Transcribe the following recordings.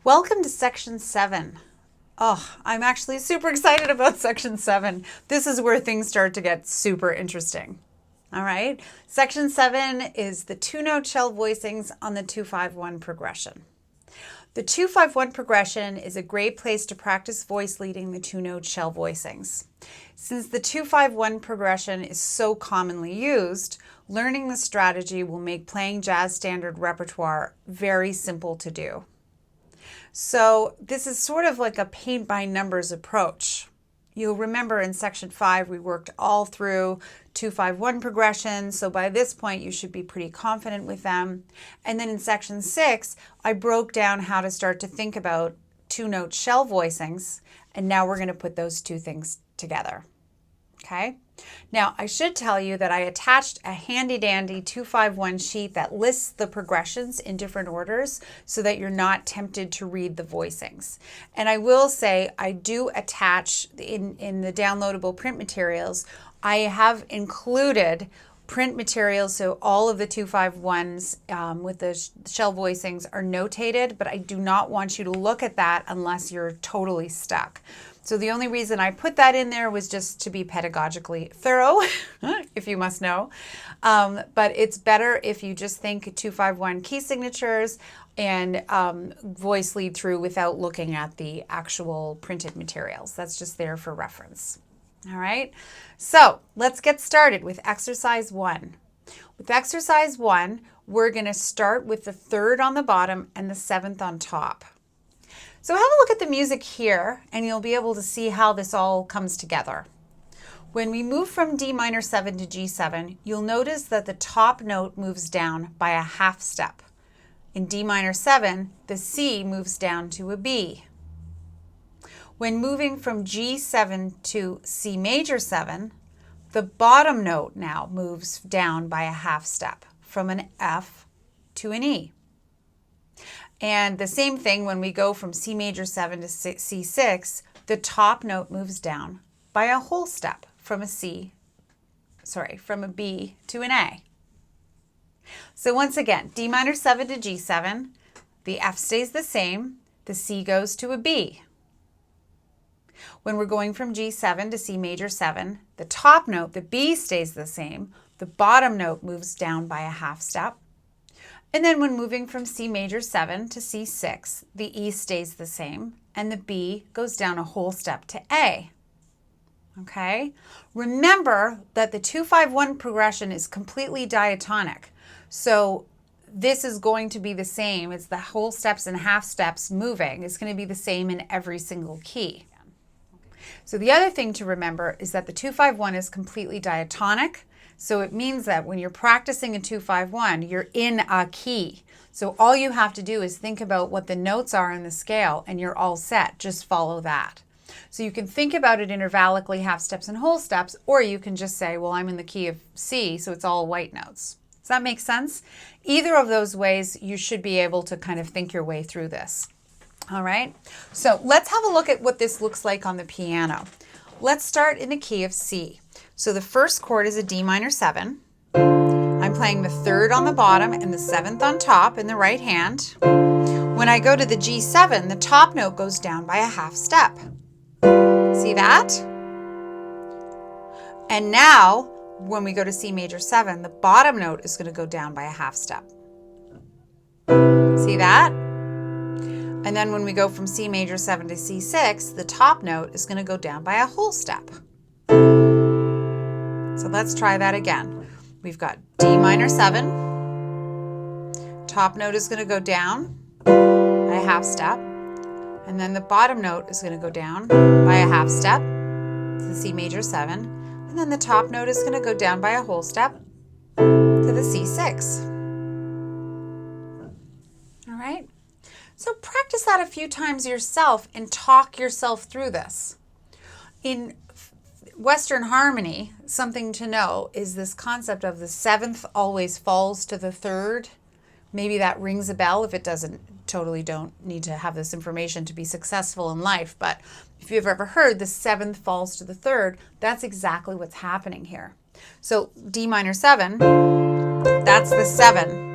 Welcome to section 7. Oh, I'm actually super excited about section 7. This is where things start to get super interesting. All right. Section 7 is the 2-note shell voicings on the 2-5-1 progression. The 2-5-1 progression is a great place to practice voice leading the 2-note shell voicings. Since the 2-5-1 progression is so commonly used, learning the strategy will make playing jazz standard repertoire very simple to do. So this is sort of like a paint by numbers approach. You'll remember in section 5, we worked all through 2-5-1 progressions. So by this point, you should be pretty confident with them. And then in section 6, I broke down how to start to think about 2-note shell voicings. And now we're going to put those two things together. Okay. Now, I should tell you that I attached a handy-dandy 2-5-1 sheet that lists the progressions in different orders so that you're not tempted to read the voicings. And I will say I do attach in the downloadable print materials, I have included print materials, so all of the 2-5-1s with the shell voicings are notated, but I do not want you to look at that unless you're totally stuck. So the only reason I put that in there was just to be pedagogically thorough, if you must know. But it's better if you just think 2-5-1 key signatures and voice lead through without looking at the actual printed materials. That's just there for reference. All right, so let's get started with exercise 1. With exercise 1, we're going to start with the 3rd on the bottom and the 7th on top. So have a look at the music here, and you'll be able to see how this all comes together. When we move from D minor 7 to G7, you'll notice that the top note moves down by a half step. In D minor 7, the C moves down to a B. When moving from G7 to C major 7, the bottom note now moves down by a half step from an F to an E. And the same thing when we go from C major 7 to C6, the top note moves down by a whole step from a B to an A. So once again, D minor 7 to G7, the F stays the same, the C goes to a B. When we're going from G7 to C major 7, the top note, the B, stays the same, the bottom note moves down by a half step. And then when moving from C major 7 to C6, the E stays the same, and the B goes down a whole step to A. Okay? Remember that the 2-5-1 progression is completely diatonic. So this is going to be the same. It's the whole steps and half steps moving. It's going to be the same in every single key. So the other thing to remember is that the 2-5-1 is completely diatonic. So it means that when you're practicing a 2-5-1, you're in a key. So all you have to do is think about what the notes are in the scale and you're all set. Just follow that. So you can think about it intervallically, half steps and whole steps, or you can just say, well, I'm in the key of C, so it's all white notes. Does that make sense? Either of those ways, you should be able to kind of think your way through this. All right, so let's have a look at what this looks like on the piano. Let's start in the key of C. So the first chord is a D minor 7. I'm playing the 3rd on the bottom and the 7th on top in the right hand. When I go to the G7, the top note goes down by a half step. See that? And now, when we go to C major 7, the bottom note is going to go down by a half step. See that? And then when we go from C major 7 to C6, the top note is going to go down by a whole step. So let's try that again. We've got D minor 7. Top note is going to go down by a half step. And then the bottom note is going to go down by a half step to C major 7. And then the top note is going to go down by a whole step to the C6. All right. So practice that a few times yourself and talk yourself through this. In Western harmony, something to know is this concept of the 7th always falls to the 3rd. Maybe that rings a bell. If it doesn't, totally don't need to have this information to be successful in life. But if you've ever heard the 7th falls to the 3rd, that's exactly what's happening here. So D minor 7, that's the 7.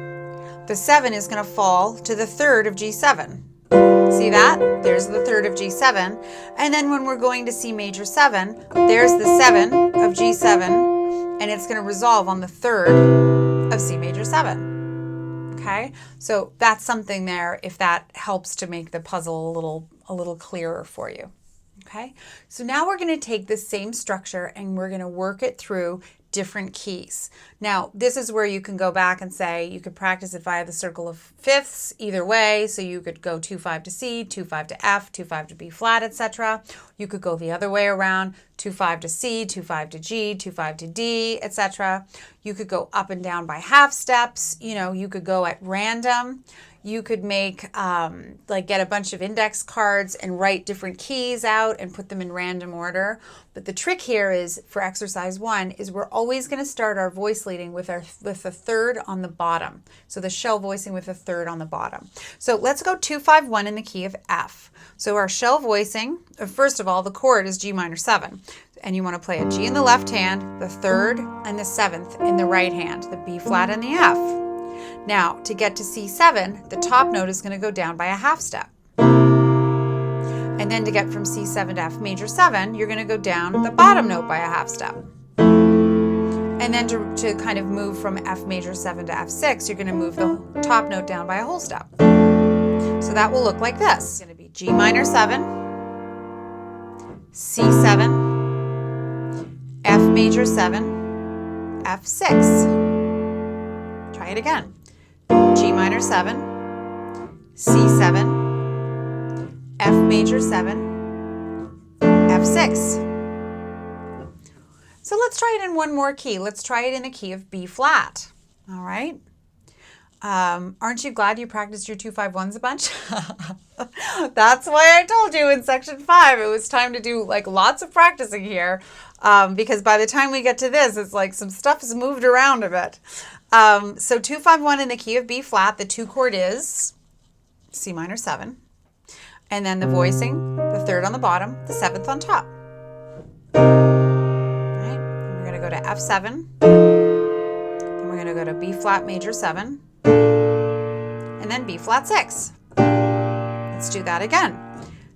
The 7 is going to fall to the 3rd of G7. See that? There's the third of G7. And then when we're going to C major 7, there's the 7 of G7, and it's going to resolve on the third of C major 7. Okay? So that's something there if that helps to make the puzzle a little clearer for you. Okay? So now we're going to take this same structure and we're going to work it through different keys. Now, this is where you can go back and say you could practice it via the circle of fifths either way. So you could go 2-5 to C, 2-5 to F, 2-5 to B flat, etc. You could go the other way around, 2-5 to C, 2-5 to G, 2-5 to D, etc. You could go up and down by half steps. You know, you could go at random. You could make, get a bunch of index cards and write different keys out and put them in random order. But the trick here is, for exercise 1, is we're always going to start our voice leading with the third on the bottom. So the shell voicing with the third on the bottom. So let's go 2-5-1 in the key of F. So our shell voicing, first of all, the chord is G minor 7. And you want to play a G in the left hand, the third and the 7th in the right hand, the B flat and the F. Now, to get to C7, the top note is going to go down by a half step. And then to get from C7 to F major 7, you're going to go down the bottom note by a half step. And then to kind of move from F major 7 to F6, you're going to move the top note down by a whole step. So that will look like this. It's going to be G minor 7, C7, F major 7, F6. Try it again. G minor 7, C7, F major 7, F6. So let's try it in one more key. Let's try it in the key of B flat. All right. Aren't you glad you practiced your 2-5-1s a bunch? That's why I told you in section 5 it was time to do like lots of practicing here, because by the time we get to this, it's like some stuff has moved around a bit. So 2-5-1 in the key of B flat, the 2 chord is C minor 7, and then the voicing, the third on the bottom, the 7th on top. All right, and we're going to go to F7, then we're going to go to B flat major 7, and then B flat 6. Let's do that again.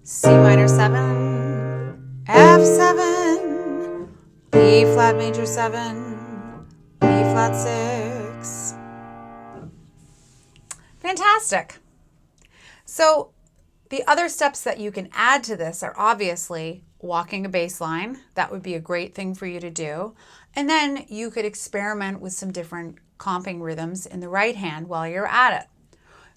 C minor 7, F7, B flat major 7, B flat 6. Fantastic. So the other steps that you can add to this are obviously walking a bass line. That would be a great thing for you to do. And then you could experiment with some different comping rhythms in the right hand while you're at it.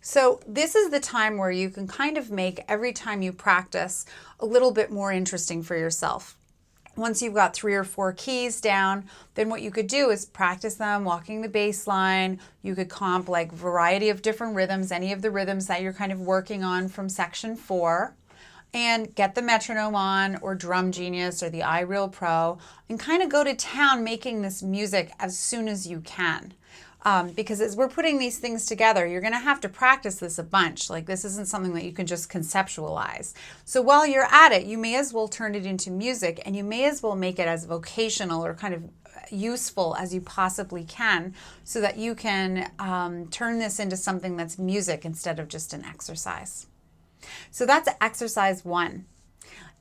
So this is the time where you can kind of make every time you practice a little bit more interesting for yourself. Once you've got 3 or 4 keys down, then what you could do is practice them walking the bass line. You could comp like a variety of different rhythms, any of the rhythms that you're kind of working on from section 4, and get the metronome on or Drum Genius or the iReal Pro and kind of go to town making this music as soon as you can. Because as we're putting these things together, you're going to have to practice this a bunch. Like, this isn't something that you can just conceptualize. So while you're at it, you may as well turn it into music, and you may as well make it as vocational or kind of useful as you possibly can, so that you can turn this into something that's music instead of just an exercise. So that's exercise 1.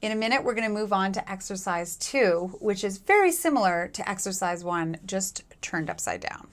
In a minute, we're going to move on to exercise 2, which is very similar to exercise 1, just turned upside down.